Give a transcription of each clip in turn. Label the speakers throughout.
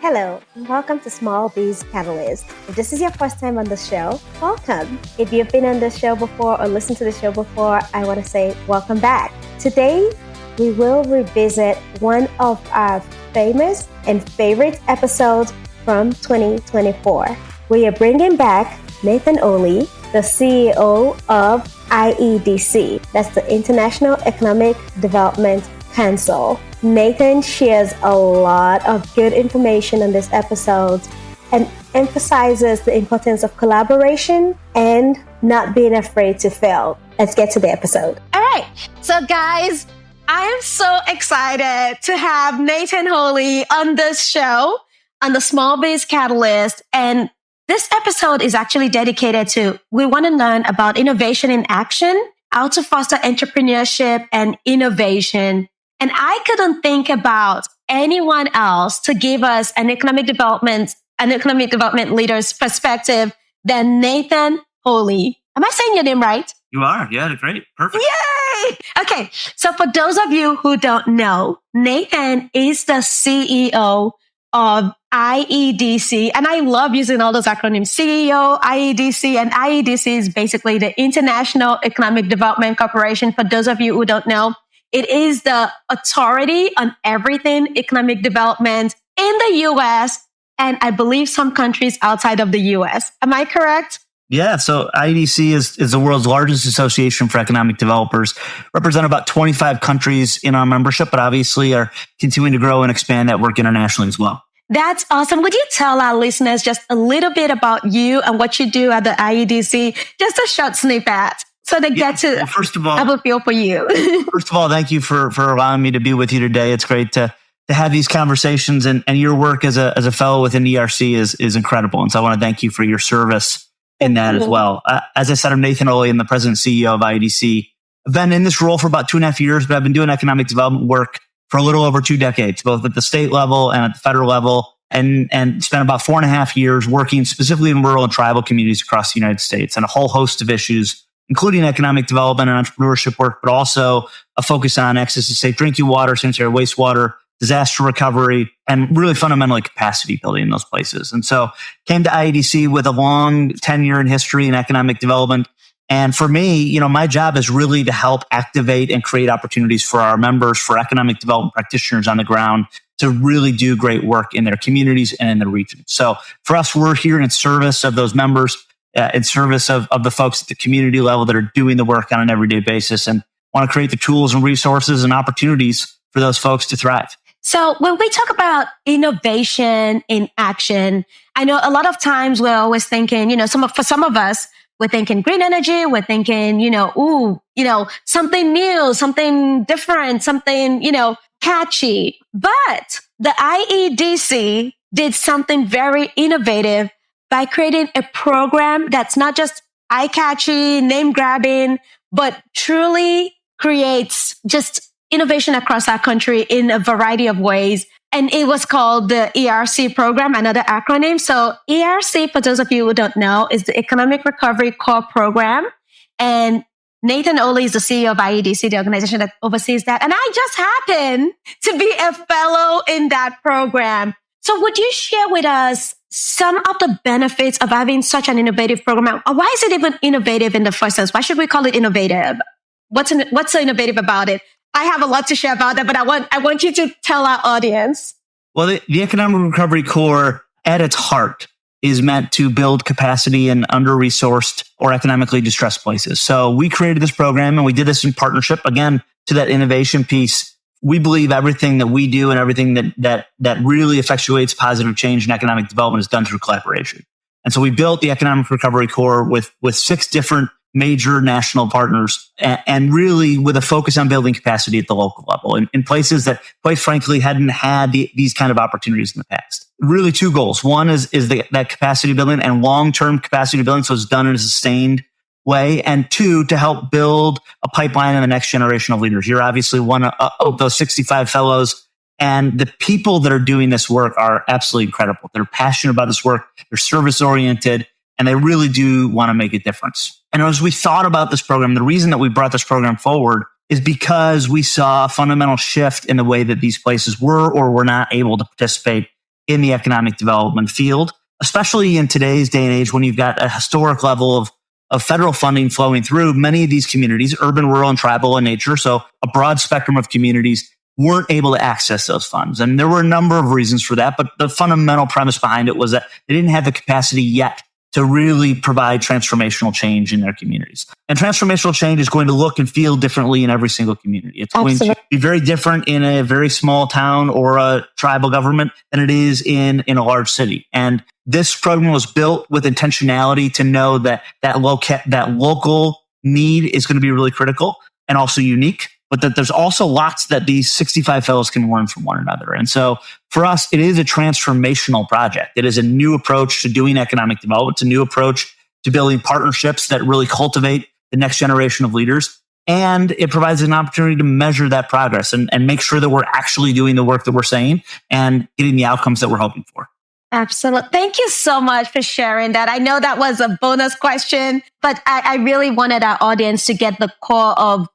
Speaker 1: Hello, and welcome to Small Biz Catalyst. If this is your first time on the show, welcome. If you've been on the show before or listened to the show before, I want to say welcome back. Today, we will revisit one of our famous and favorite episodes from 2024. We are bringing back Nathan Ohle, the CEO of IEDC. That's the International Economic Development Council. Nathan shares a lot of good information on this episode and emphasizes the importance of collaboration and not being afraid to fail. Let's get to the episode.
Speaker 2: All right. So guys, I am so excited to have Nathan Ohle on this show, on the Small Biz Catalyst. And this episode is actually dedicated to, we want to learn about innovation in action, how to foster entrepreneurship and innovation. And I couldn't think about anyone else to give us an economic development leader's perspective than Nathan Ohle. Am I saying your name right?
Speaker 3: You are. Yeah, great. Perfect.
Speaker 2: Yay! Okay. So for those of you who don't know, Nathan is the CEO of IEDC. And I love using all those acronyms, CEO, IEDC, and IEDC is basically the International Economic Development Corporation. For those of you who don't know, it is the authority on everything economic development in the US and I believe some countries outside of the US. Am I correct?
Speaker 3: Yeah. So IEDC is the world's largest association for economic developers, represent about 25 countries in our membership, but obviously are continuing to grow and expand that work internationally as well.
Speaker 2: That's awesome. Would you tell our listeners just a little bit about you and what you do at the IEDC? Just a short snippet. So they get to
Speaker 3: first of all,
Speaker 2: have a feel for you.
Speaker 3: First of all, thank you for allowing me to be with you today. It's great to have these conversations, and your work as a fellow within ERC is incredible. And so I want to thank you for your service in that as well. As I said, I'm Nathan Ohle. I'm the president and CEO of IEDC. I've been in this role for about 2.5 years, but I've been doing economic development work for a little over 2 decades, both at the state level and at the federal level, and spent about 4.5 years working specifically in rural and tribal communities across the United States and a whole host of issues, including economic development and entrepreneurship work, but also a focus on access to safe drinking water, sanitary wastewater, disaster recovery, and really fundamentally capacity building in those places. And so came to IEDC with a long tenure and history in economic development. And for me, my job is really to help activate and create opportunities for our members, for economic development practitioners on the ground to really do great work in their communities and in the region. So for us, we're here in service of those members, in service of the folks at the community level that are doing the work on an everyday basis and want to create the tools and resources and opportunities for those folks to thrive.
Speaker 2: So when we talk about innovation in action, I know a lot of times we're always thinking, for some of us, we're thinking green energy, we're thinking, something new, something different, something, catchy. But the IEDC did something very innovative by creating a program that's not just eye-catchy, name-grabbing, but truly creates just innovation across our country in a variety of ways. And it was called the ERC program, another acronym. So ERC, for those of you who don't know, is the Economic Recovery Core Program. And Nathan Ohle is the CEO of IEDC, the organization that oversees that. And I just happen to be a fellow in that program. So would you share with us some of the benefits of having such an innovative program? Or why is it even innovative in the first sense? Why should we call it innovative? What's so innovative about it? I have a lot to share about that, but I want you to tell our audience.
Speaker 3: Well, the Economic Recovery Core at its heart is meant to build capacity in under-resourced or economically distressed places. So we created this program and we did this in partnership, again, to that innovation piece. We believe everything that we do and everything that really effectuates positive change in economic development is done through collaboration. And so we built the Economic Recovery Core with 6 different major national partners and really with a focus on building capacity at the local level in places that, quite frankly, hadn't had these kind of opportunities in the past. Really 2 goals. One is that capacity building and long-term capacity building, so it's done in a sustained way. And 2, to help build a pipeline in the next generation of leaders. You're obviously one of those 65 fellows. And the people that are doing this work are absolutely incredible. They're passionate about this work. They're service-oriented. And they really do want to make a difference. And as we thought about this program, the reason that we brought this program forward is because we saw a fundamental shift in the way that these places were or were not able to participate in the economic development field, especially in today's day and age when you've got a historic level of federal funding flowing through many of these communities, urban, rural, and tribal in nature. So a broad spectrum of communities weren't able to access those funds. And there were a number of reasons for that, but the fundamental premise behind it was that they didn't have the capacity yet to really provide transformational change in their communities. And transformational change is going to look and feel differently in every single community. It's going to be very different in a very small town or a tribal government than it is in a large city. And this program was built with intentionality to know that local need is going to be really critical and also unique, but that there's also lots that these 65 fellows can learn from one another. And so for us, it is a transformational project. It is a new approach to doing economic development. It's a new approach to building partnerships that really cultivate the next generation of leaders. And it provides an opportunity to measure that progress and make sure that we're actually doing the work that we're saying and getting the outcomes that we're hoping for.
Speaker 2: Absolutely. Thank you so much for sharing that. I know that was a bonus question, but I really wanted our audience to get the core of,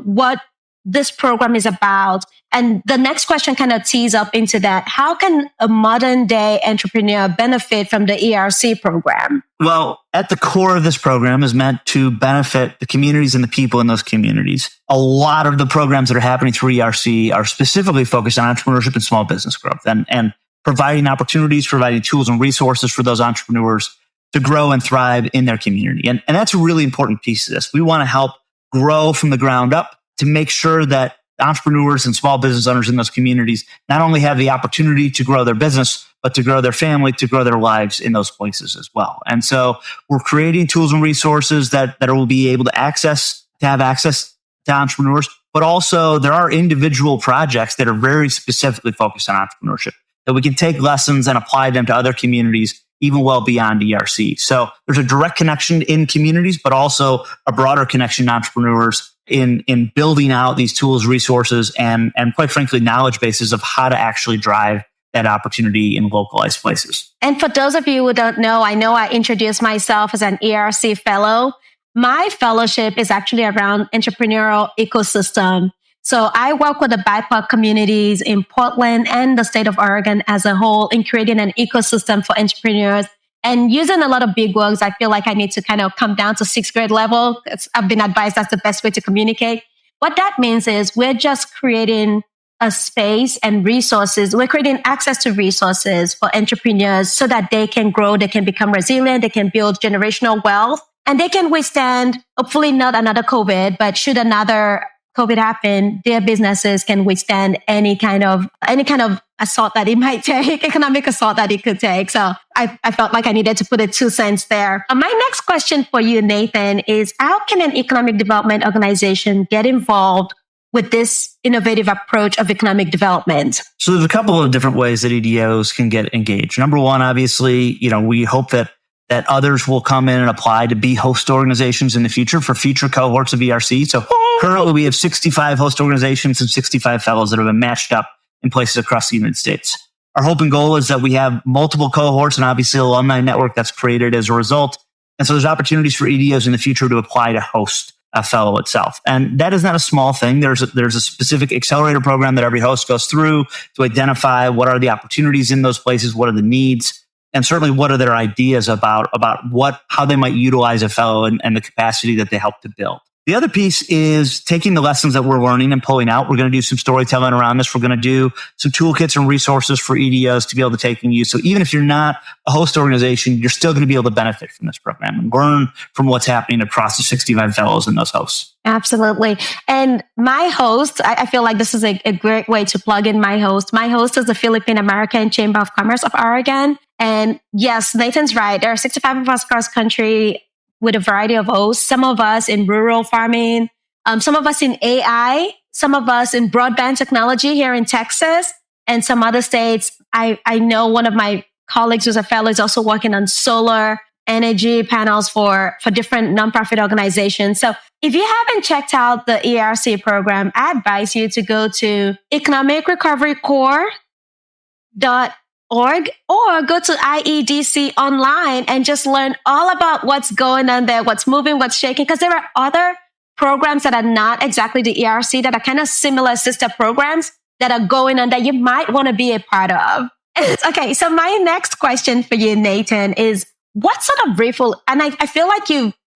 Speaker 2: what this program is about. And the next question kind of tees up into that. How can a modern day entrepreneur benefit from the ERC program?
Speaker 3: Well, at the core of this program is meant to benefit the communities and the people in those communities. A lot of the programs that are happening through ERC are specifically focused on entrepreneurship and small business growth and providing opportunities, providing tools and resources for those entrepreneurs to grow and thrive in their community. And that's a really important piece of this. We want to help grow from the ground up to make sure that entrepreneurs and small business owners in those communities not only have the opportunity to grow their business, but to grow their family, to grow their lives in those places as well. And so we're creating tools and resources that will be able to have access to entrepreneurs, but also there are individual projects that are very specifically focused on entrepreneurship that we can take lessons and apply them to other communities, even well beyond ERC. So there's a direct connection in communities, but also a broader connection to entrepreneurs in building out these tools, resources, and quite frankly, knowledge bases of how to actually drive that opportunity in localized places.
Speaker 2: And for those of you who don't know, I introduced myself as an ERC fellow. My fellowship is actually around entrepreneurial ecosystem. So I work with the BIPOC communities in Portland and the state of Oregon as a whole in creating an ecosystem for entrepreneurs. And using a lot of big words, I feel like I need to kind of come down to 6th grade level. I've been advised that's the best way to communicate. What that means is we're just creating a space and resources. We're creating access to resources for entrepreneurs so that they can grow, they can become resilient, they can build generational wealth, and they can withstand, hopefully not another COVID, but should another COVID happen, their businesses can withstand any kind of assault that it might take, economic assault that it could take. So I felt like I needed to put a 2 cents there. My next question for you, Nathan, is how can an economic development organization get involved with this innovative approach of economic development?
Speaker 3: So there's a couple of different ways that EDOs can get engaged. Number one, obviously, we hope that others will come in and apply to be host organizations in the future for future cohorts of ERC. So currently we have 65 host organizations and 65 fellows that have been matched up in places across the United States. Our hope and goal is that we have multiple cohorts and obviously an alumni network that's created as a result. And so there's opportunities for EDOs in the future to apply to host a fellow itself. And that is not a small thing. There's a specific accelerator program that every host goes through to identify what are the opportunities in those places, what are the needs, and certainly what are their ideas about how they might utilize a fellow and the capacity that they help to build. The other piece is taking the lessons that we're learning and pulling out. We're going to do some storytelling around this. We're going to do some toolkits and resources for EDOs to be able to take and use. So even if you're not a host organization, you're still going to be able to benefit from this program and learn from what's happening across the 65 fellows and those hosts.
Speaker 2: Absolutely. And my host, I feel like this is a great way to plug in my host. My host is the Philippine American Chamber of Commerce of Oregon. And yes, Nathan's right. There are 65 of us across country with a variety of hosts. Some of us in rural farming, some of us in AI, some of us in broadband technology here in Texas, and some other states. I know one of my colleagues who's a fellow is also working on solar energy panels for different nonprofit organizations. So if you haven't checked out the ERC program, I advise you to go to economicrecoverycorps.org or go to IEDC online and just learn all about what's going on there, what's moving, what's shaking, because there are other programs that are not exactly the ERC that are kind of similar sister programs that are going on that you might want to be a part of. Okay, so my next question for you, Nathan, is what sort of ripple? And I feel like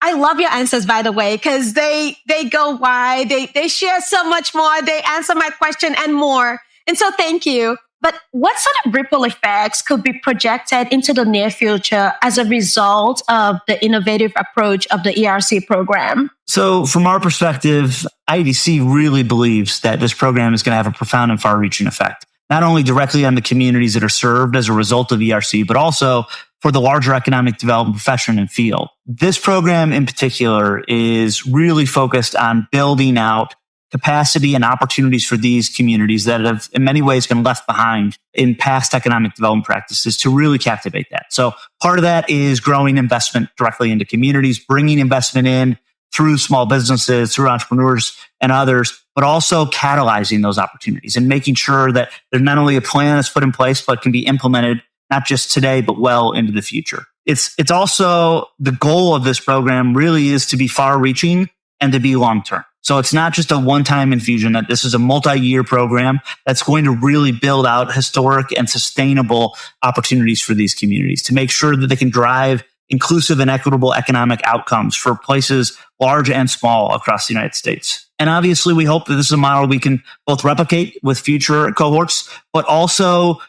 Speaker 2: I love your answers, by the way, because they go wide. They share so much more. They answer my question and more. And so thank you. But what sort of ripple effects could be projected into the near future as a result of the innovative approach of the ERC program?
Speaker 3: So from our perspective, IEDC really believes that this program is going to have a profound and far-reaching effect, not only directly on the communities that are served as a result of ERC, but also for the larger economic development profession and field. This program in particular is really focused on building out capacity and opportunities for these communities that have in many ways been left behind in past economic development practices to really captivate that. So part of that is growing investment directly into communities, bringing investment in through small businesses, through entrepreneurs and others, but also catalyzing those opportunities and making sure that there's not only a plan that's put in place, but can be implemented not just today, but well into the future. It's also the goal of this program really is to be far reaching and to be long term. So it's not just a one-time infusion, that this is a multi-year program that's going to really build out historic and sustainable opportunities for these communities to make sure that they can drive inclusive and equitable economic outcomes for places large and small across the United States. And obviously, we hope that this is a model we can both replicate with future cohorts, but also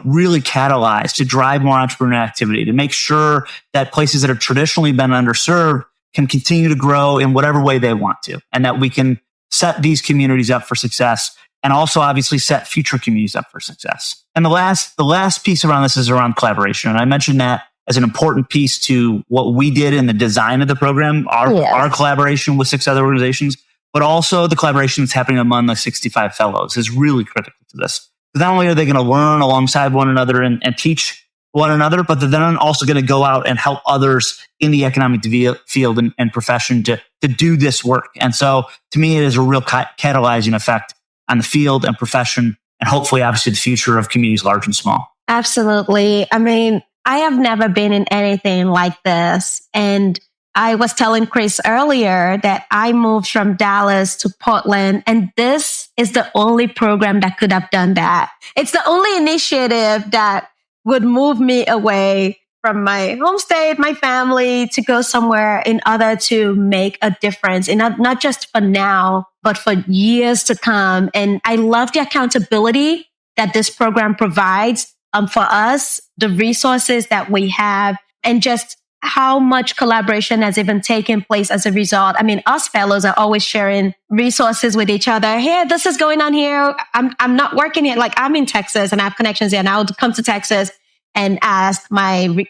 Speaker 3: really catalyze to drive more entrepreneurial activity, to make sure that places that have traditionally been underserved can continue to grow in whatever way they want to, and that we can set these communities up for success and also obviously set future communities up for success. And the last piece around this is around collaboration. And I mentioned that as an important piece to what we did in the design of the program, our collaboration with 6 other organizations, but also the collaboration that's happening among the 65 fellows is really critical to this. Not only are they going to learn alongside one another and teach one another, but they're then also going to go out and help others in the economic field and profession to do this work. And so to me, it is a real catalyzing effect on the field and profession, and hopefully obviously the future of communities large and small.
Speaker 2: Absolutely. I mean, I have never been in anything like this. And I was telling Chris earlier that I moved from Dallas to Portland, and this is the only program that could have done that. It's the only initiative that would move me away from my home state, my family, to go somewhere in order to make a difference, and not just for now, but for years to come. And I love the accountability that this program provides for us, the resources that we have, and just how much collaboration has even taken place as a result. I mean, us fellows are always sharing resources with each other. Hey, this is going on here. I'm not working here. Like, I'm in Texas and I have connections here, and I would come to Texas and ask my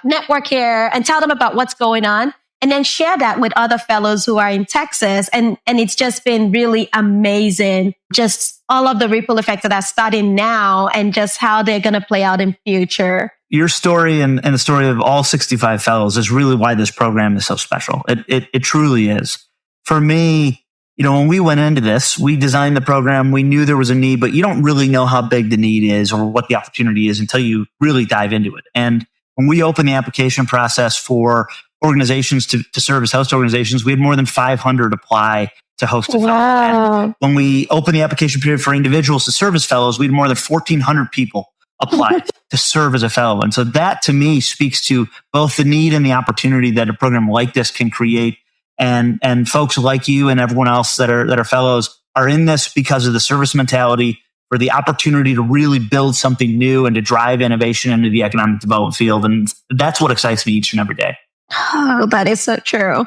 Speaker 2: network here and tell them about what's going on, and then share that with other fellows who are in Texas. And it's just been really amazing. Just all of the ripple effects that are starting now and just how they're going to play out in future.
Speaker 3: Your story and the story of all 65 fellows is really why this program is so special. It truly is. For me, when we went into this, we designed the program. We knew there was a need, but you don't really know how big the need is or what the opportunity is until you really dive into it. And when we opened the application process for organizations to serve as host organizations, we had more than 500 apply to host a fellow. And when we opened the application period for individuals to serve as fellows, we had more than 1,400 people apply to serve as a fellow. And so that to me speaks to both the need and the opportunity that a program like this can create. And folks like you and everyone else that are fellows are in this because of the service mentality, for the opportunity to really build something new and to drive innovation into the economic development field. And that's what excites me each and every day.
Speaker 2: Oh, that is so true.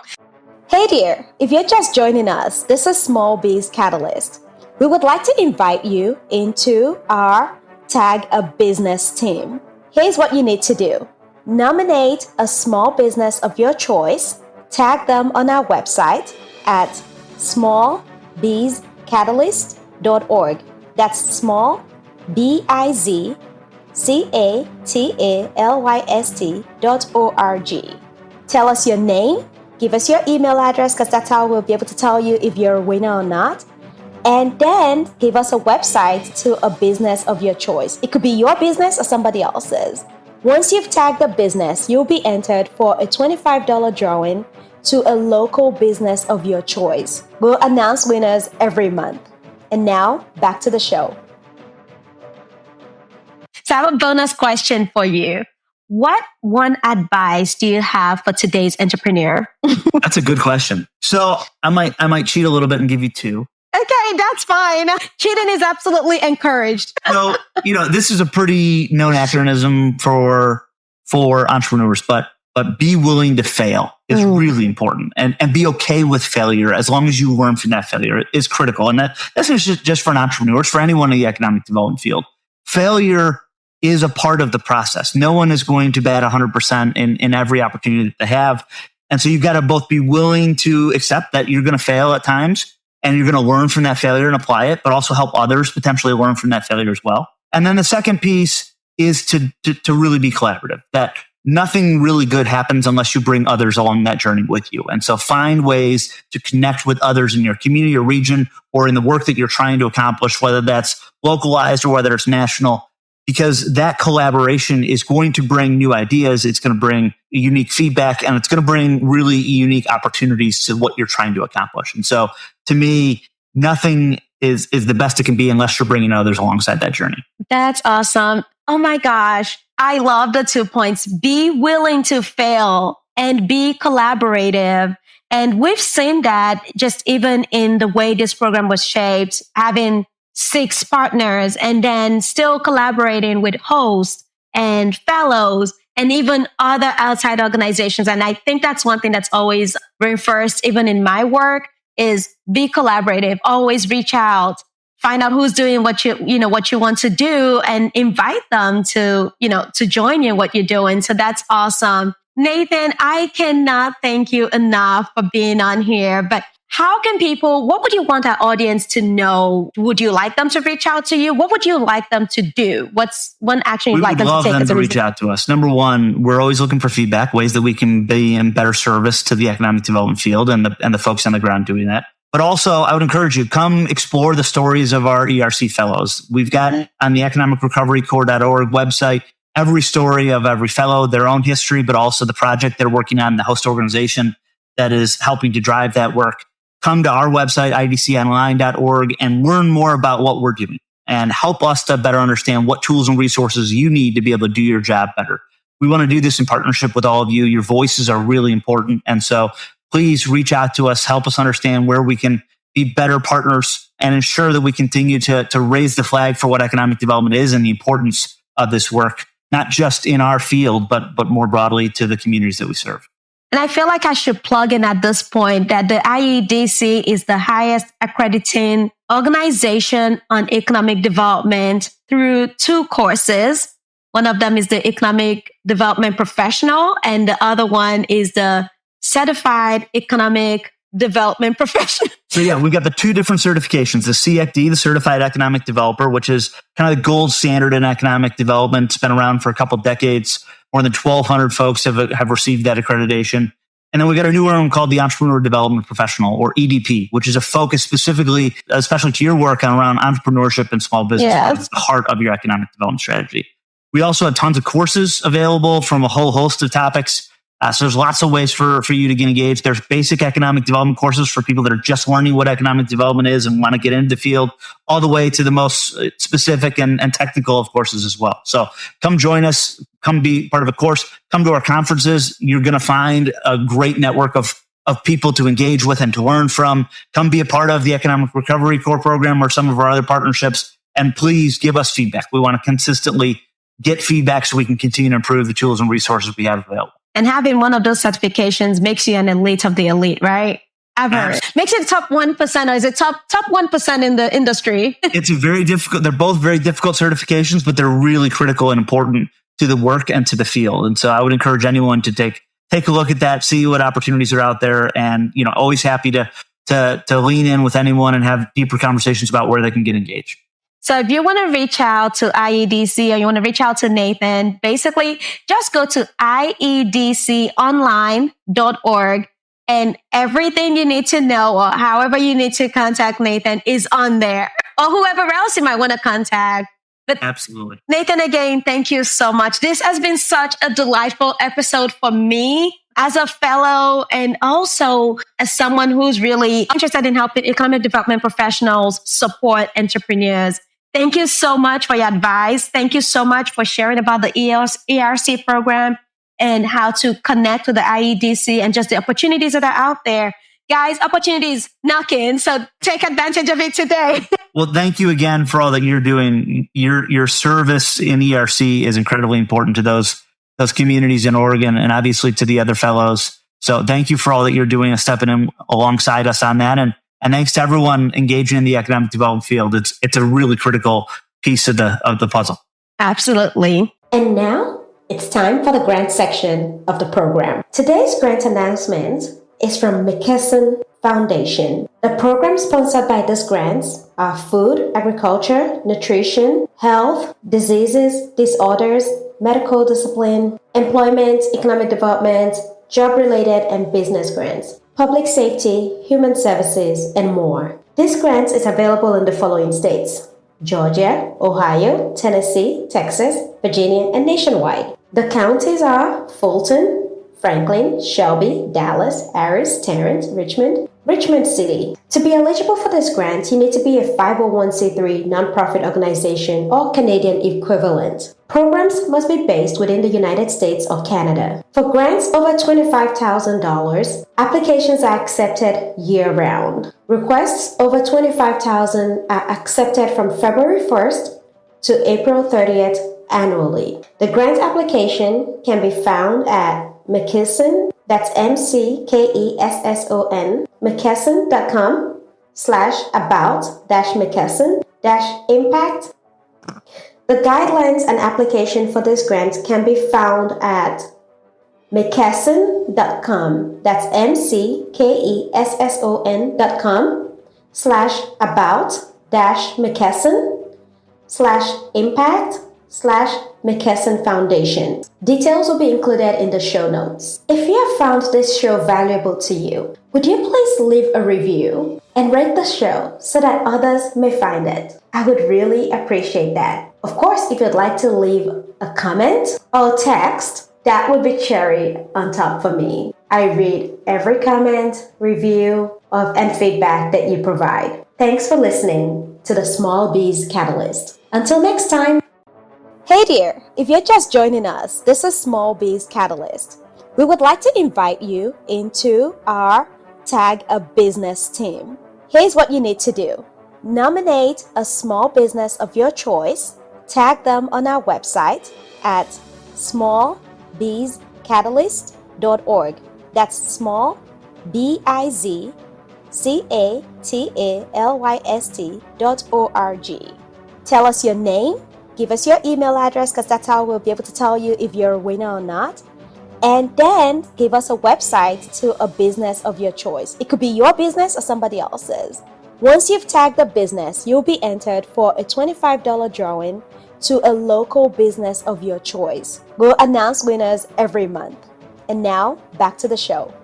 Speaker 1: Hey there, if you're just joining us, this is Small Biz Catalyst. We would like to invite you into our Tag a Business team. Here's what you need to do. Nominate a small business of your choice, tag them on our website at smallbizcatalyst.org. That's small, BIZCATALYST.org. Tell us your name, give us your email address, because that's how we'll be able to tell you if you're a winner or not. And then give us a website to a business of your choice. It could be your business or somebody else's. Once you've tagged a business, you'll be entered for a $25 drawing to a local business of your choice. We'll announce winners every month. And now, back to the show.
Speaker 2: So I have a bonus question for you. What one advice do you have for today's entrepreneur?
Speaker 3: That's a good question. So I might cheat a little bit and give you two.
Speaker 2: Okay, that's fine. Cheating is absolutely encouraged.
Speaker 3: So, this is a pretty known acronym for entrepreneurs, but be willing to fail is really important, and be okay with failure as long as you learn from that failure is critical. And that's not just for an entrepreneur, it's for anyone in the economic development field. Failure is a part of the process. No one is going to bat 100% in every opportunity that they have. And so you've got to both be willing to accept that you're going to fail at times and you're going to learn from that failure and apply it, but also help others potentially learn from that failure as well. And then the second piece is to really be collaborative, that nothing really good happens unless you bring others along that journey with you. And so find ways to connect with others in your community or region or in the work that you're trying to accomplish, whether that's localized or whether it's national, because that collaboration is going to bring new ideas. It's going to bring unique feedback, and it's going to bring really unique opportunities to what you're trying to accomplish. And so to me, nothing is the best it can be unless you're bringing others alongside that journey.
Speaker 2: That's awesome. Oh my gosh. I love the 2 points. Be willing to fail and be collaborative. And we've seen that just even in the way this program was shaped, having 6 partners and then still collaborating with hosts and fellows and even other outside organizations. And I think that's one thing that's always reinforced even in my work is be collaborative, always reach out, find out who's doing what you want to do and invite them to join you in what you're doing. So that's awesome. Nathan, I cannot thank you enough for being on here, but what would you want our audience to know? Would you like them to reach out to you? What would you like them to do? What's one action you'd like them to take?
Speaker 3: We would love them to reach out to us. Number one, we're always looking for feedback, ways that we can be in better service to the economic development field and the folks on the ground doing that. But also, I would encourage you, come explore the stories of our ERC fellows. We've got on the economicrecoverycorps.org website, every story of every fellow, their own history, but also the project they're working on, the host organization that is helping to drive that work. Come to our website, idconline.org, and learn more about what we're doing and help us to better understand what tools and resources you need to be able to do your job better. We want to do this in partnership with all of you. Your voices are really important. And so please reach out to us, help us understand where we can be better partners and ensure that we continue to raise the flag for what economic development is and the importance of this work, not just in our field, but more broadly to the communities that we serve.
Speaker 2: And I feel like I should plug in at this point that the IEDC is the highest accrediting organization on economic development through 2 courses. One of them is the Economic Development Professional, and the other one is the Certified Economic Development Professional.
Speaker 3: So yeah, we've got the 2 different certifications, the CECD, the Certified Economic Developer, which is kind of the gold standard in economic development. It's been around for a couple decades. More than 1,200 folks have received that accreditation. And then we got a newer one called the Entrepreneur Development Professional, or EDP, which is a focus specifically, especially to your work around entrepreneurship and small business.
Speaker 2: Yes.
Speaker 3: It's the heart of your economic development strategy. We also have tons of courses available from a whole host of topics. So there's lots of ways for you to get engaged. There's basic economic development courses for people that are just learning what economic development is and want to get into the field, all the way to the most specific and technical of courses as well. So come join us, come be part of a course, come to our conferences. You're going to find a great network of people to engage with and to learn from. Come be a part of the Economic Recovery Corps program or some of our other partnerships. And please give us feedback. We want to consistently get feedback so we can continue to improve the tools and resources we have available.
Speaker 2: And having one of those certifications makes you an elite of the elite, right? Makes it top 1%, or is it top 1% in the industry?
Speaker 3: It's they're both very difficult certifications, but they're really critical and important to the work and to the field. And so I would encourage anyone to take a look at that, see what opportunities are out there, and always happy to lean in with anyone and have deeper conversations about where they can get engaged.
Speaker 2: So if you want to reach out to IEDC or you want to reach out to Nathan, basically just go to iedconline.org and everything you need to know or however you need to contact Nathan is on there, or whoever else you might want to contact. But
Speaker 3: absolutely.
Speaker 2: Nathan, again, thank you so much. This has been such a delightful episode for me as a fellow and also as someone who's really interested in helping economic development professionals support entrepreneurs. Thank you so much for your advice. Thank you so much for sharing about the ERC program and how to connect with the IEDC and just the opportunities that are out there. Guys, opportunities knocking, so take advantage of it today.
Speaker 3: Well, thank you again for all that you're doing. Your service in ERC is incredibly important to those communities in Oregon and obviously to the other fellows. So thank you for all that you're doing and stepping in alongside us on that. And thanks to everyone engaging in the economic development field. It's a really critical piece of the puzzle.
Speaker 2: Absolutely.
Speaker 1: And now it's time for the grant section of the program. Today's grant announcement is from McKesson Foundation. The programs sponsored by these grants are food, agriculture, nutrition, health, diseases, disorders, medical discipline, employment, economic development, job-related and business grants, public safety, human services, and more. This grant is available in the following states: Georgia, Ohio, Tennessee, Texas, Virginia, and nationwide. The counties are Fulton, Franklin, Shelby, Dallas, Harris, Tarrant, Richmond City. To be eligible for this grant, you need to be a 501c3 nonprofit organization or Canadian equivalent. Programs must be based within the United States or Canada. For grants over $25,000, applications are accepted year-round. Requests over $25,000 are accepted from February 1st to April 30th annually. The grant application can be found at McKesson, that's MCKESSON, McKesson.com/about-McKesson-impact. The guidelines and application for this grant can be found at McKesson.com, that's MCKESSON.com/about-McKesson/impact/McKesson Foundation. Details will be included in the show notes. If you have found this show valuable to you, would you please leave a review and rate the show so that others may find it? I would really appreciate that. Of course, if you'd like to leave a comment or text, that would be cherry on top for me. I read every comment, review, and feedback that you provide. Thanks for listening to the Small Biz Catalyst. Until next time. Hey there, if you're just joining us, this is Small Biz Catalyst. We would like to invite you into our Tag a Business team. Here's what you need to do. Nominate a small business of your choice, tag them on our website at smallbizcatalyst.org. That's small, BIZCATALYST.org. Tell us your name, give us your email address because that's how we'll be able to tell you if you're a winner or not. And then give us a website to a business of your choice. It could be your business or somebody else's. Once you've tagged the business, you'll be entered for a $25 drawing to a local business of your choice. We'll announce winners every month. And now, back to the show.